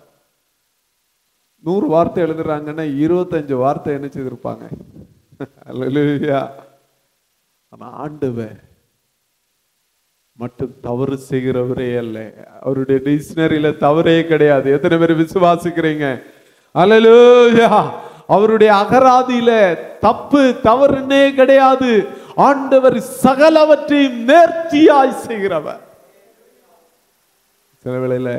100 வார்த்தை எழுதுறாங்கன்னா 25 வார்த்தை என்ன செய்திருப்பாங்க. அல்லேலூயா. ஆனா ஆண்டவர் மட்டும் தவறு செய்கிறவரே அல்ல, அவருடைய டிக்ஷனரியில தவறே கிடையாது. எத்தனை பேர் விசுவாசிக்கிறீங்க? அல்லேலூயா. அவருடைய அகராதியில தப்பு தவறுனே கிடையாது. ஆண்டவர் சகலவற்றையும் நேர்த்தியாய் செய்கிறவர். சில வேளையில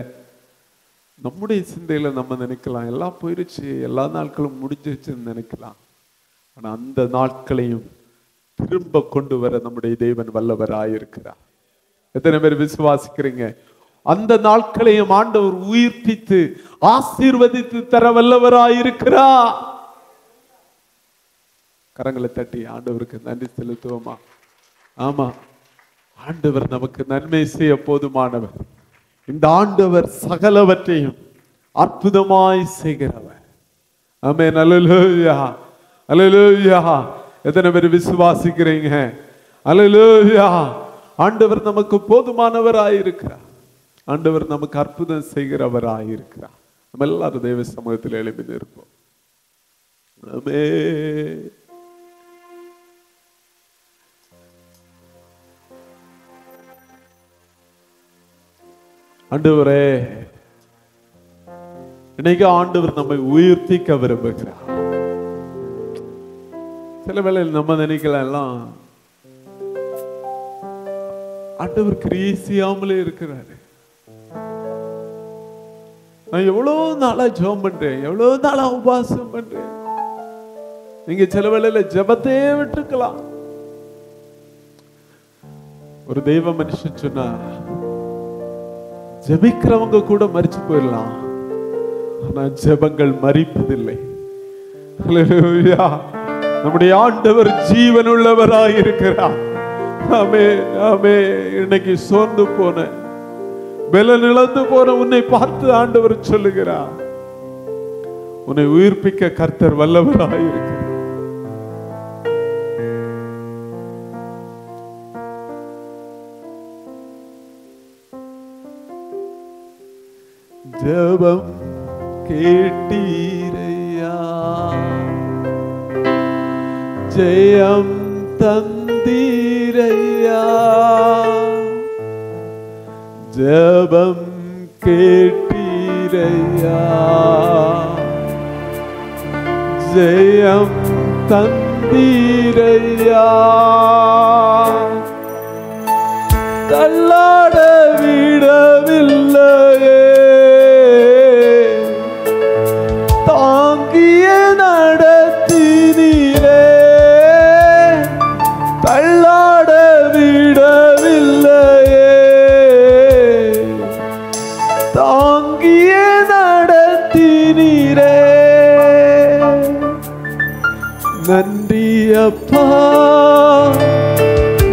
நம்முடைய சிந்தையில நம்ம நினைக்கலாம், எல்லாம் போயிருச்சு, எல்லா நாட்களும் முடிஞ்சிருச்சுன்னு நினைக்கலாம். ஆனா அந்த நாட்களையும் திரும்ப கொண்டு வர நம்முடைய தேவன் வல்லவராயிருக்கிறார். எத்தனை பேர் விசுவாசிக்கிறீங்க? அந்த நாட்களையும் ஆண்டவர் உயிர்ப்பித்து ஆசீர்வதித்து தர வல்லவராயிருக்கிறார். கரங்களை தட்டி ஆண்டவருக்கு நன்றி செலுத்துவோமா? ஆமா, ஆண்டவர் நமக்கு நன்மை செய்ய போதுமானவர். இந்த ஆண்டவர் சகலவற்றையும் அற்புதமாய் செய்கிறவர். ஆமென். அல்லேலூயா, அல்லேலூயா. எத்தனை பேர் விசுவாசிக்கிறீங்க? அல்லேலூயா. ஆண்டவர் நமக்கு போதுமானவராயிருக்கிறார். ஆண்டவர் நமக்கு அற்புதம் செய்கிறவராயிருக்கிறார். நம்ம எல்லாரும் தேவ சமூகத்தில் எழுப்பி நிற்போம். ஆமென். ஆண்டவரே, இன்னைக்கு ஆண்டவர் நம்மை உயிர்ப்பிக்க விரும்புகிறார். சில வேளையில் நம்ம நினைக்கலாம், எல்லாம் ஆண்டவர் கிரியை செய்யாமலே இருக்கிறாரு. நான் எவ்வளவு நாளா ஜெபம் பண்றேன், எவ்வளவு நாளா உபவாசம் பண்றேன். நீங்க சில வேளையில ஜெபத்தையே விட்டுக்கலாம். ஒரு தெய்வ மனுஷன் சொன்னா, ஜெபிக்கிறவங்க கூட மரிச்சு போயிடலாம், ஆனா ஜெபங்கள் மரிப்பதில்லை. ஹல்லேலூயா. நம்முடைய ஆண்டவர் ஜீவனுள்ளவராய் இருக்கிறார். ஆமென், ஆமென். இன்னைக்கு சோர்ந்து போன, பலன் இழந்து போன உன்னை பார்த்து ஆண்டவர் சொல்லுகிறார், உன்னை உயிர்ப்பிக்க கர்த்தர் வல்லவராய் இருக்கிறார். ஜெபம் கேட்டீரையா, ஜெயம் தந்தீரையா, ஜெபம் கேட்டீரையா, ஜெயம் தந்தீரையா, தள்ளாட விடவில்லையே, தாங்கிய நடத்தினீரே, தள்ளாட விடவில்லையே, தாங்கிய நடத்தினீரே. நன்றி அப்பா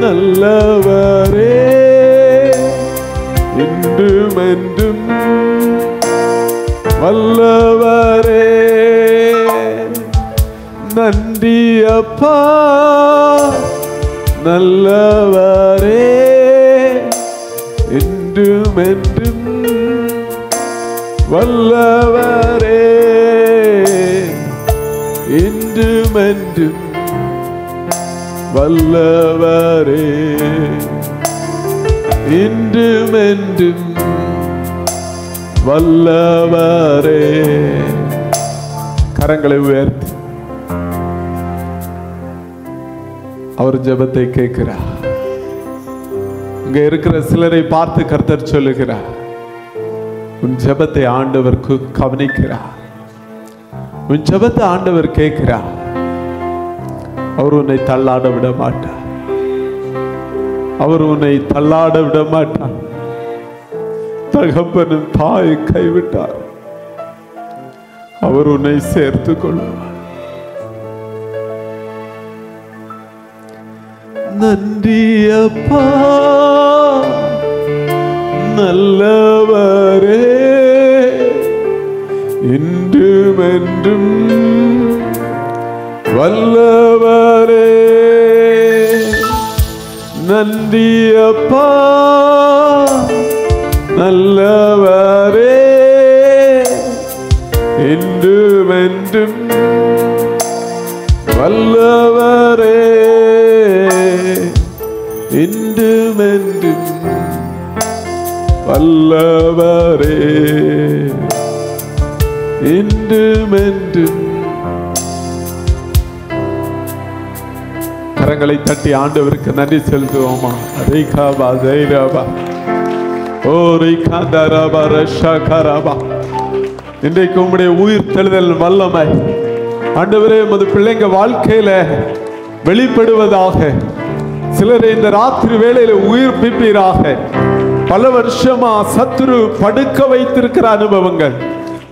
நல்லவரே, இன்றும் என்றும் வல்லவரே. நன்றி அப்பா நல்லவரே, இன்றும் என்றும் வல்லவரே, இன்றும் என்றும் வல்லவரே, இன்றும் என்றும் வல்லவரே. கரங்களை உயர்த்தி அவர் ஜெபத்தை கேட்கிறார். இங்க இருக்கிற சிலரை பார்த்து கர்த்தர் சொல்லுகிறார், உன் ஜெபத்தை ஆண்டவர் கவனிக்கிறார், உன் ஜெபத்தை ஆண்டவர் கேட்கிறார். அவர் உன்னை தள்ளாட விட மாட்டார், அவர் உன்னை தள்ளாட விட மாட்டார். தகப்பனும் தாயை கைவிட்டார், அவர் உன்னை சேர்த்து கொள்வார். நன்றி அப்பா நல்லவரே, இன்றும் என்றும் வல்லவரே. நன்றி அப்பா நல்லவரே, இன்றும் என்றும் வல்லவரே, இன்றும் என்றும் வல்லவரே, இன்றும் என்றும். கரங்களை தட்டி ஆண்டவருக்கு நன்றி செலுத்துவோமா? ரேகாபா ஜெயராபா ஓ ரேகாதராபா ரஷகராபா. இன்றைக்கு உம்முடைய உயிர் தெழுதல் வல்லமை ஆண்டவரே உமது பிள்ளைங்க வாழ்க்கையில வெளிப்படுவதாக. சிலரை இந்த ராத்திரி வேளையில உயிர்ப்பிப்பீராக. பல வருஷமா சத்துரு படுக்க வைத்திருக்கிற அனுபவங்கள்,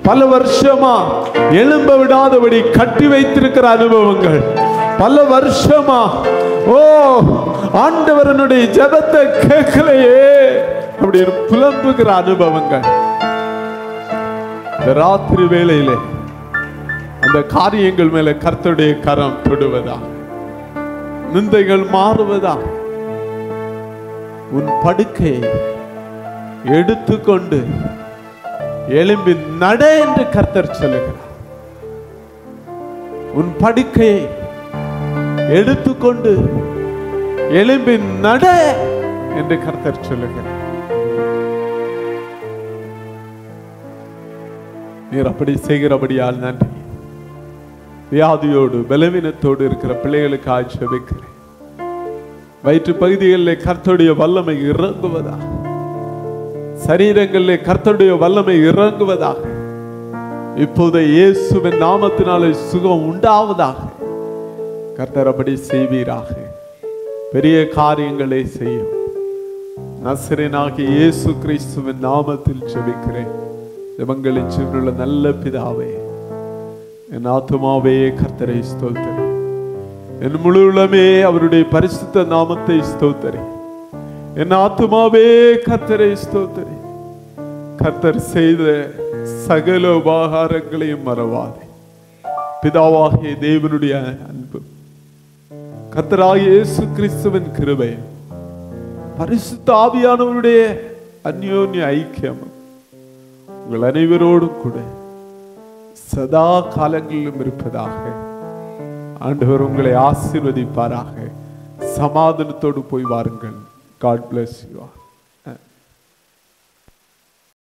பல வருஷமா எழும்ப விடாதபடி கட்டி வைத்திருக்கிற அனுபவங்கள், பல வருஷமா ஓ ஆண்டவரனுடைய ஜெபத்தை கேட்கலையே அப்படி புலம்புகிற அனுபவங்கள், இந்த ராத்திரி வேளையிலே அந்த காரியங்கள் மேல கர்த்தருடைய கரம் தொடுவதா, நிந்தைகள் மாறுவதா. உன் படுக்கையை எடுத்துக்கொண்டு எழும்பி நட என்று கர்த்தர் சொல்லுகிறார். உன் படுக்கையை எடுத்துக்கொண்டு எழும்பி நட என்று கர்த்தர் சொல்லுகிறார். நீர் அப்படி செய்கிறபடியால் நன்றி. வியாதியோடு பலவீனத்தோடு இருக்கிற பிள்ளைகளுக்கு ஜெபிக்கிறேன். வயிற்று பகுதிகளில் கர்த்தருடைய வல்லமை இறங்குவதாக, சரீரங்களிலே கர்த்தருடைய வல்லமை இறங்குவதாக. இப்போது இயேசுவின் நாமத்தினாலே சுகம் உண்டாவதாக. கர்த்தர் அப்படி செய்வீராக. பெரிய காரியங்களை செய்யும். நசரேயனாகிய இயேசு கிறிஸ்துவின் நாமத்தில் ஜெபிக்கிறேன். ஜெபங்களின் ஜீவனுள்ள நல்ல பிதாவே, என் ஆத்துமாவே கர்த்தரை ஸ்தோத்திரி, என் முழு உள்ளமே அவருடைய பரிசுத்த நாமத்தை ஸ்தோத்திரி. என் ஆத்துமாவே கர்த்தரை ஸ்தோத்திரி. கர்த்தர் செய்த சகல உபகாரங்களையும் மறவாதே. பிதாவாகிய தேவனுடைய அன்பு, கர்த்தராகிய இயேசு கிறிஸ்துவின் கிருபை, பரிசுத்த ஆவியானவருடைய அந்யோன்ய ஐக்கியம் உங்கள் அனைவரோடும் கூட சதா காலங்களிலும் இருப்பதாக. ஆண்டவர் உங்களை ஆசீர்வதிப்பாராக. சமாதானத்தோடு போய் வாருங்கள். God bless you all.